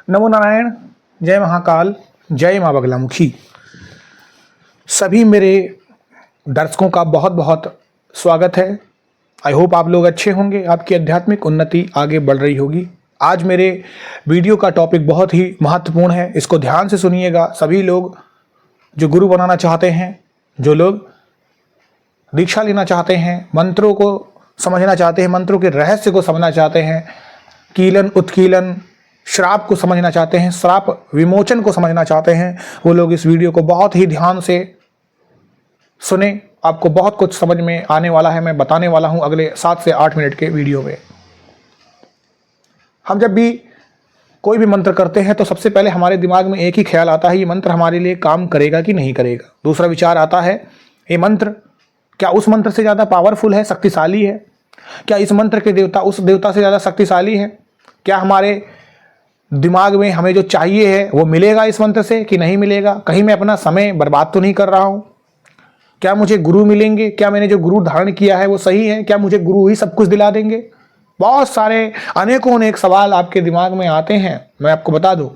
नमो नारायण, जय महाकाल, जय माँ बगलामुखी। सभी मेरे दर्शकों का बहुत बहुत स्वागत है। आई होप आप लोग अच्छे होंगे, आपकी आध्यात्मिक उन्नति आगे बढ़ रही होगी। आज मेरे वीडियो का टॉपिक बहुत ही महत्वपूर्ण है, इसको ध्यान से सुनिएगा। सभी लोग जो गुरु बनाना चाहते हैं, जो लोग दीक्षा लेना चाहते हैं, मंत्रों को समझना चाहते हैं, मंत्रों के रहस्य को समझना चाहते हैं, कीलन उत्कीलन श्राप को समझना चाहते हैं, श्राप विमोचन को समझना चाहते हैं, वो लोग इस वीडियो को बहुत ही ध्यान से सुने। आपको बहुत कुछ समझ में आने वाला है, मैं बताने वाला हूं अगले 7 से 8 मिनट के वीडियो में। हम जब भी कोई भी मंत्र करते हैं तो सबसे पहले हमारे दिमाग में एक ही ख्याल आता है, ये मंत्र हमारे लिए काम करेगा कि नहीं करेगा। दूसरा विचार आता है, ये मंत्र क्या उस मंत्र से ज़्यादा पावरफुल है, शक्तिशाली है? क्या इस मंत्र के देवता उस देवता से ज़्यादा शक्तिशाली है? क्या हमारे दिमाग में हमें जो चाहिए है वो मिलेगा इस मंत्र से कि नहीं मिलेगा? कहीं मैं अपना समय बर्बाद तो नहीं कर रहा हूँ? क्या मुझे गुरु मिलेंगे? क्या मैंने जो गुरु धारण किया है वो सही है? क्या मुझे गुरु ही सब कुछ दिला देंगे? बहुत सारे अनेकों अनेक सवाल आपके दिमाग में आते हैं। मैं आपको बता दूं,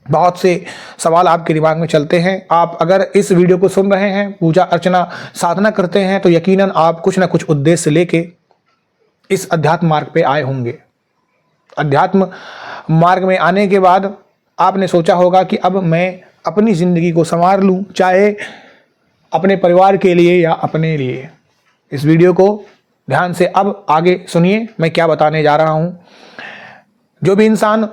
बहुत से सवाल आपके दिमाग में चलते हैं। आप अगर इस वीडियो को सुन रहे हैं, पूजा अर्चना साधना करते हैं, तो यकीनन आप कुछ ना कुछ उद्देश्य लेके इस अध्यात्म मार्ग पे आए होंगे। अध्यात्म मार्ग में आने के बाद आपने सोचा होगा कि अब मैं अपनी ज़िंदगी को संवार लूँ, चाहे अपने परिवार के लिए या अपने लिए। इस वीडियो को ध्यान से अब आगे सुनिए, मैं क्या बताने जा रहा हूँ। जो भी इंसान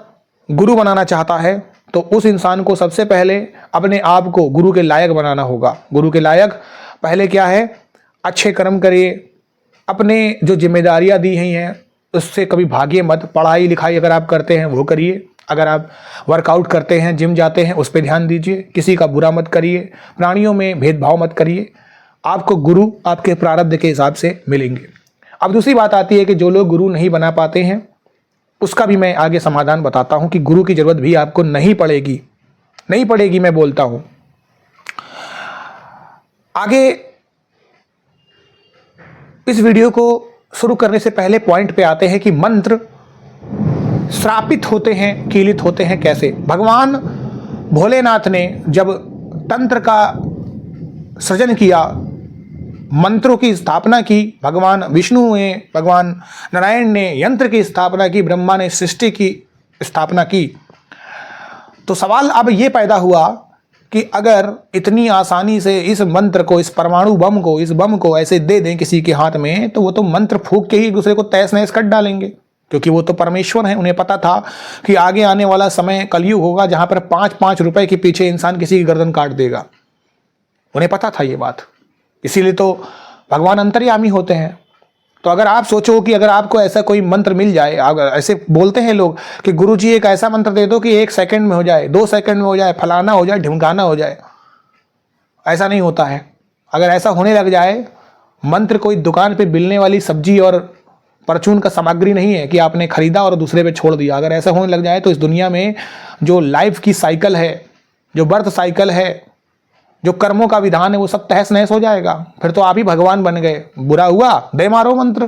गुरु बनाना चाहता है तो उस इंसान को सबसे पहले अपने आप को गुरु के लायक बनाना होगा। गुरु के लायक पहले क्या है? अच्छे कर्म करिए, अपने जो जिम्मेदारियां दी हुई हैं उससे कभी भागिए मत। पढ़ाई लिखाई अगर आप करते हैं वो करिए, अगर आप वर्कआउट करते हैं, जिम जाते हैं, उस पर ध्यान दीजिए। किसी का बुरा मत करिए, प्राणियों में भेदभाव मत करिए। आपको गुरु आपके प्रारब्ध के हिसाब से मिलेंगे। अब दूसरी बात आती है कि जो लोग गुरु नहीं बना पाते हैं, उसका भी मैं आगे समाधान बताता हूं कि गुरु की जरूरत भी आपको नहीं पड़ेगी, मैं बोलता हूं। आगे इस वीडियो को शुरू करने से पहले पॉइंट पे आते हैं कि मंत्र श्रापित होते हैं, कीलित होते हैं कैसे। भगवान भोलेनाथ ने जब तंत्र का सृजन किया, मंत्रों की स्थापना की, भगवान विष्णु ने, भगवान नारायण ने यंत्र की स्थापना की, ब्रह्मा ने सृष्टि की स्थापना की, तो सवाल अब ये पैदा हुआ कि अगर इतनी आसानी से इस मंत्र को, इस परमाणु बम को, इस बम को ऐसे दे दें किसी के हाथ में, तो वो तो मंत्र फूंक के ही एक दूसरे को तहस नहस कर डालेंगे, क्योंकि वो तो परमेश्वर हैं। उन्हें पता था कि आगे आने वाला समय कलयुग होगा जहां पर 5-5 रुपए के पीछे इंसान किसी की गर्दन काट देगा। उन्हें पता था ये बात, इसीलिए तो भगवान अंतर्यामी होते हैं। तो अगर आप सोचो कि अगर आपको ऐसा कोई मंत्र मिल जाए, अगर ऐसे बोलते हैं लोग कि गुरुजी एक ऐसा मंत्र दे दो कि 1 सेकंड में हो जाए, 2 सेकंड में हो जाए, फलाना हो जाए, ढिमकाना हो जाए, ऐसा नहीं होता है। अगर ऐसा होने लग जाए, मंत्र कोई दुकान पे मिलने वाली सब्जी और परचून का सामग्री नहीं है कि आपने खरीदा और दूसरे पे छोड़ दिया। अगर ऐसा होने लग जाए तो इस दुनिया में जो लाइफ की साइकिल है, जो बर्थ साइकिल है, जो कर्मों का विधान है, वो सब तहस नहस हो जाएगा। फिर तो आप ही भगवान बन गए। बुरा हुआ दे मारो मंत्र,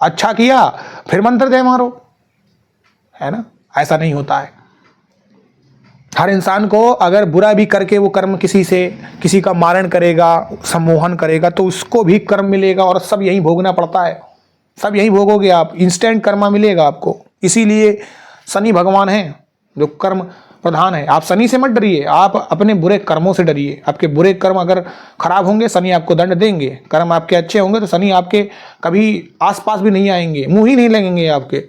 अच्छा किया फिर मंत्र दे मारो, है ना? ऐसा नहीं होता है। हर इंसान को अगर बुरा भी करके वो कर्म किसी का मारण करेगा, सम्मोहन करेगा, तो उसको भी कर्म मिलेगा और सब यही भोगना पड़ता है। सब यही भोगोगे आप, इंस्टेंट कर्मा मिलेगा आपको। इसीलिए शनि भगवान हैं जो कर्म प्रधान है। आप शनि से मत डरिए, आप अपने बुरे कर्मों से डरिए। आपके बुरे कर्म अगर खराब होंगे, शनि आपको दंड देंगे। कर्म आपके अच्छे होंगे तो शनि आपके कभी आसपास भी नहीं आएंगे, मुंह ही नहीं लगेंगे आपके।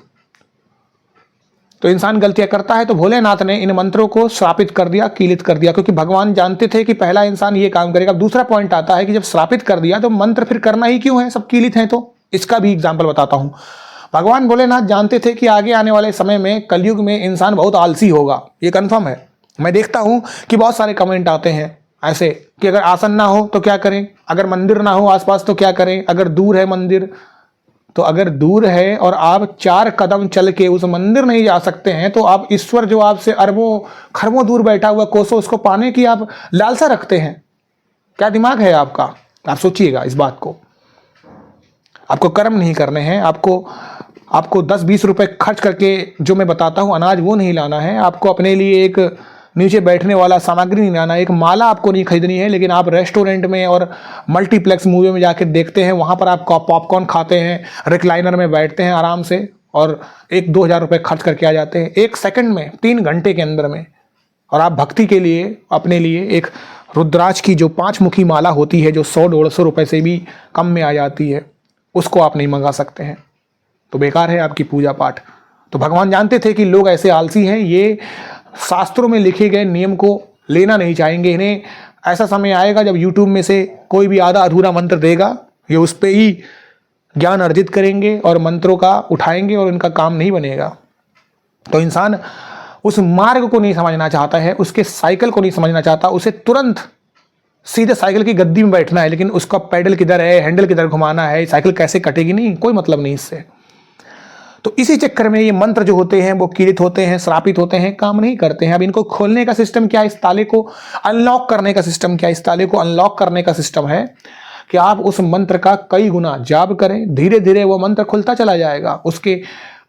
तो इंसान गलतियां करता है, तो भोलेनाथ ने इन मंत्रों को श्रापित कर दिया, कीलित कर दिया, क्योंकि भगवान जानते थे कि पहला इंसान ये काम करेगा। अब दूसरा पॉइंट आता है कि जब श्रापित कर दिया तो मंत्र फिर करना ही क्यों है, सब कीलित हैं तो। इसका भी एग्जाम्पल बताता हूं। भगवान भोलेनाथ जानते थे कि आगे आने वाले समय में कलयुग में इंसान बहुत आलसी होगा, ये कंफर्म है। मैं देखता हूं कि बहुत सारे कमेंट आते हैं ऐसे कि अगर आसन ना हो तो क्या करें, अगर मंदिर ना हो आसपास तो क्या करें, अगर दूर है मंदिर तो। अगर दूर है और आप 4 कदम चल के उस मंदिर नहीं जा सकते हैं, तो आप ईश्वर जो आपसे अरबों खरबों दूर बैठा हुआ, कोसों, उसको पाने की आप लालसा रखते हैं। क्या दिमाग है आपका? आप सोचिएगा इस बात को। आपको कर्म नहीं करने हैं, आपको आपको 10-20 रुपए खर्च करके जो मैं बताता हूँ अनाज वो नहीं लाना है, आपको अपने लिए एक नीचे बैठने वाला सामग्री नहीं लाना, एक माला आपको नहीं खरीदनी है, लेकिन आप रेस्टोरेंट में और मल्टीप्लेक्स मूवी में जाके देखते हैं, वहाँ पर आप पॉपकॉर्न खाते हैं, रिक्लाइनर में बैठते हैं आराम से और 1-2 हज़ार रुपये खर्च करके आ जाते हैं 1 सेकंड में, 3 घंटे के अंदर में। और आप भक्ति के लिए अपने लिए एक रुद्राक्ष की जो 5 मुखी माला होती है, जो 100-150 रुपये से भी कम में आ जाती है, उसको आप नहीं मंगा सकते हैं, तो बेकार है आपकी पूजा पाठ। तो भगवान जानते थे कि लोग ऐसे आलसी हैं, ये शास्त्रों में लिखे गए नियम को लेना नहीं चाहेंगे। इन्हें ऐसा समय आएगा जब यूट्यूब में से कोई भी आधा अधूरा मंत्र देगा, ये उस पर ही ज्ञान अर्जित करेंगे और मंत्रों का उठाएंगे और इनका काम नहीं बनेगा। तो इंसान उस मार्ग को नहीं समझना चाहता है, उसके साइकिल को नहीं समझना चाहता, उसे तुरंत सीधे साइकिल की गद्दी में बैठना है, लेकिन उसका पैडल किधर है, हैंडल किधर घुमाना है, साइकिल कैसे कटेगी, नहीं, कोई मतलब नहीं इससे। तो इसी चक्कर में ये मंत्र जो होते हैं वो कीड़ित होते हैं, श्रापित होते हैं, काम नहीं करते हैं। अब इनको खोलने का सिस्टम क्या है, इस ताले को अनलॉक करने का सिस्टम क्या है, इस ताले को अनलॉक करने का सिस्टम है कि आप उस मंत्र का कई गुना जाप करें, धीरे धीरे वो मंत्र खुलता चला जाएगा। उसके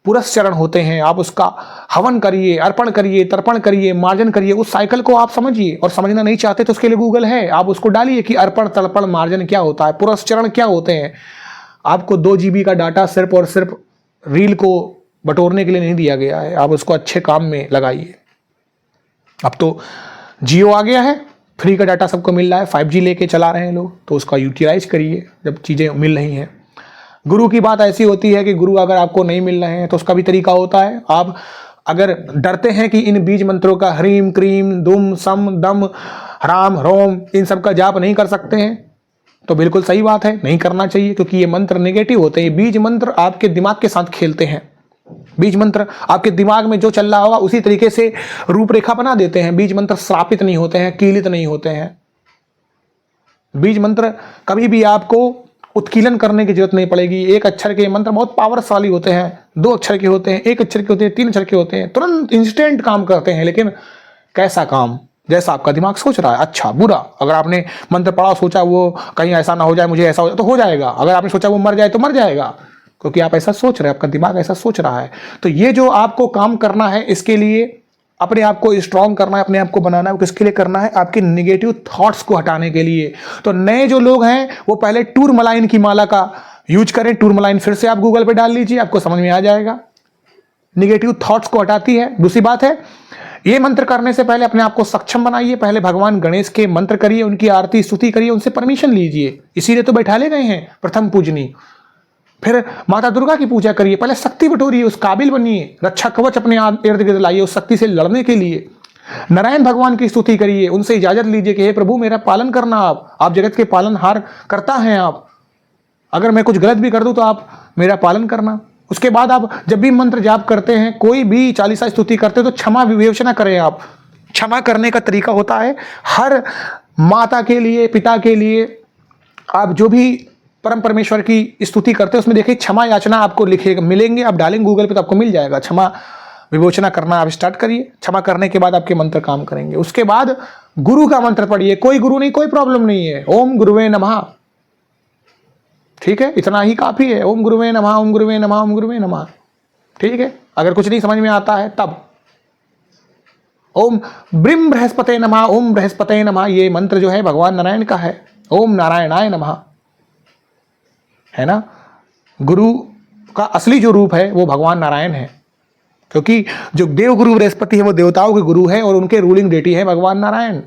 पुरस्चरण होते हैं, आप उसका हवन करिए, अर्पण करिए, तर्पण करिए, मार्जन करिए, उस साइकिल को आप समझिए। और समझना नहीं चाहते तो उसके लिए गूगल है, आप उसको डालिए कि अर्पण तर्पण मार्जन क्या होता है, पुरस्चरण क्या होते हैं। आपको 2 GB का डाटा सिर्फ और सिर्फ रील को बटोरने के लिए नहीं दिया गया है, आप उसको अच्छे काम में लगाइए। अब तो जियो आ गया है, फ्री का डाटा सबको मिल रहा है, 5G लेके चला रहे हैं लोग, तो उसका यूटिलाइज करिए जब चीज़ें मिल रही हैं। गुरु की बात ऐसी होती है कि गुरु अगर आपको नहीं मिल रहे हैं तो उसका भी तरीका होता है। आप अगर डरते हैं कि इन बीज मंत्रों का ह्रीम क्रीम दुम सम दम राम रोम इन सब का जाप नहीं कर सकते हैं, तो बिल्कुल सही बात है, नहीं करना चाहिए, क्योंकि ये मंत्र नेगेटिव होते हैं। बीज मंत्र आपके दिमाग के साथ खेलते हैं। बीज मंत्र आपके दिमाग में जो चल रहा होगा उसी तरीके से रूपरेखा बना देते हैं। बीज मंत्र श्रापित नहीं होते हैं, कीलित नहीं होते हैं। बीज मंत्र कभी भी आपको उत्कीलन करने की जरूरत नहीं पड़ेगी। एक अक्षर के मंत्र बहुत पावरशाली होते हैं, 2 अक्षर के होते हैं, 1 अक्षर के होते हैं, 3 अक्षर के होते हैं, तुरंत इंस्टेंट काम करते हैं। लेकिन कैसा काम, जैसा आपका दिमाग सोच रहा है, अच्छा बुरा। अगर आपने मंत्र पढ़ा, सोचा वो कहीं ऐसा ना हो जाए, मुझे ऐसा हो जाए, तो हो जाएगा। अगर आपने सोचा वो मर जाए तो मर जाएगा, क्योंकि आप ऐसा सोच रहे हैं, आपका दिमाग ऐसा सोच रहा है। तो ये जो आपको काम करना है, इसके लिए अपने आप को स्ट्रांग करना है, अपने आप को बनाना है। किसके लिए करना है? आपके निगेटिव थॉट्स को हटाने के लिए। तो नए जो लोग हैं वो पहले टूरमलाइन की माला का यूज करें। टूरमलाइन फिर से आप गूगल पे डाल लीजिए, आपको समझ में आ जाएगा। निगेटिव थॉट्स को हटाती है। दूसरी बात है, ये मंत्र करने से पहले अपने आप को सक्षम बनाइए। पहले भगवान गणेश के मंत्र करिए, उनकी आरती स्तुति करिए, उनसे परमिशन लीजिए। इसीलिए तो बैठा ले गए हैं प्रथम पूजनी। फिर माता दुर्गा की पूजा करिए, पहले शक्ति बटोरिए, उस काबिल बनिए, रक्षा कवच अपने इर्द गिर्द लाइए उस शक्ति से लड़ने के लिए। नारायण भगवान की स्तुति करिए, उनसे इजाजत लीजिए कि हे प्रभु मेरा पालन करना, आप जगत के पालनहार करता हैं आप, अगर मैं कुछ गलत भी कर दूं तो आप मेरा पालन करना। उसके बाद आप जब भी मंत्र जाप करते हैं, कोई भी चालीसा स्तुति करते हैं, तो क्षमा विवेचना करें। आप क्षमा करने का तरीका होता है, हर माता के लिए, पिता के लिए आप जो भी परम परमेश्वर की स्तुति करते हैं उसमें देखिए क्षमा याचना आपको लिखे मिलेंगे। आप डालेंगे गूगल पे तो आपको मिल जाएगा। क्षमा विवेचना करना आप स्टार्ट करिए। क्षमा करने के बाद आपके मंत्र काम करेंगे। उसके बाद गुरु का मंत्र पढ़िए। कोई गुरु नहीं, कोई प्रॉब्लम नहीं है। ओम गुरुवे नमः, ठीक है, इतना ही काफी है। ओम गुरुवे नमः, ओम गुरुवे नमः, ओम गुरुवे नमः, ठीक है। अगर कुछ नहीं समझ में आता है तब ओम ब्रिम बृहस्पते नमः, ओम बृहस्पते नमः, ये मंत्र जो है भगवान नारायण का है। ओम नारायणाय नमः, है ना। गुरु का असली जो रूप है वो भगवान नारायण है, क्योंकि जो देवगुरु बृहस्पति है वो देवताओं के गुरु है और उनके रूलिंग डेटी है भगवान नारायण,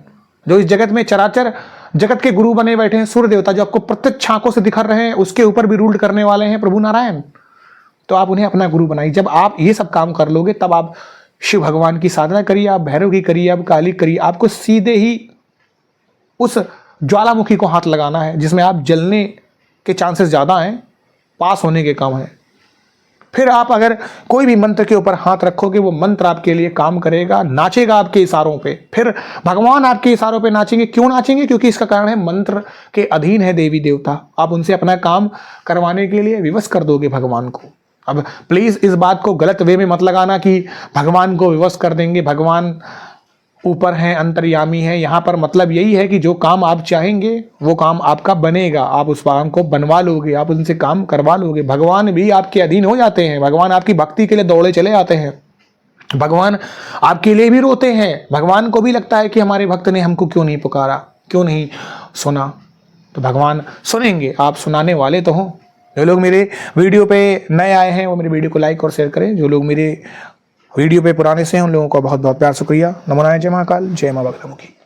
जो इस जगत में चराचर जगत के गुरु बने बैठे हैं। सूर्य देवता जो आपको प्रत्यक्ष आंखों से दिखा रहे हैं, उसके ऊपर भी रूल करने वाले हैं प्रभु नारायण। तो आप उन्हें अपना गुरु बनाइए। जब आप ये सब काम कर लोगे तब आप शिव भगवान की साधना करिए, आप भैरव की करिए, आप काली करिए। आपको सीधे ही उस ज्वालामुखी को हाथ लगाना है जिसमें आप जलने के चांसेस ज़्यादा हैं, पास होने के कम है। फिर आप अगर कोई भी मंत्र के ऊपर हाथ रखोगे, वो मंत्र आपके लिए काम करेगा, नाचेगा आपके इशारों पे। फिर भगवान आपके इशारों पे नाचेंगे। क्यों नाचेंगे? क्योंकि इसका कारण है मंत्र के अधीन है देवी देवता। आप उनसे अपना काम करवाने के लिए विवश कर दोगे भगवान को। अब प्लीज़ इस बात को गलत वे में मत लगाना कि भगवान को विवश कर देंगे, भगवान ऊपर हैं, अंतर्यामी हैं। यहाँ पर मतलब यही है कि जो काम आप चाहेंगे वो काम आपका बनेगा, आप उस काम को बनवा लोगे, आप उनसे काम करवा लोगे। भगवान भी आपके अधीन हो जाते हैं, भगवान आपकी भक्ति के लिए दौड़े चले आते हैं, भगवान आपके लिए भी रोते हैं। भगवान को भी लगता है कि हमारे भक्त ने हमको क्यों नहीं पुकारा, क्यों नहीं सुना। तो भगवान सुनेंगे, आप सुनाने वाले तो हो। जो लोग मेरे वीडियो पे नए आए हैं वो मेरे वीडियो को लाइक और शेयर करें। जो लोग मेरे वीडियो पे पुराने से हैं उन लोगों का बहुत बहुत प्यार शुक्रिया। नमो नारायण, जय महाकाल, जय मां बगलामुखी।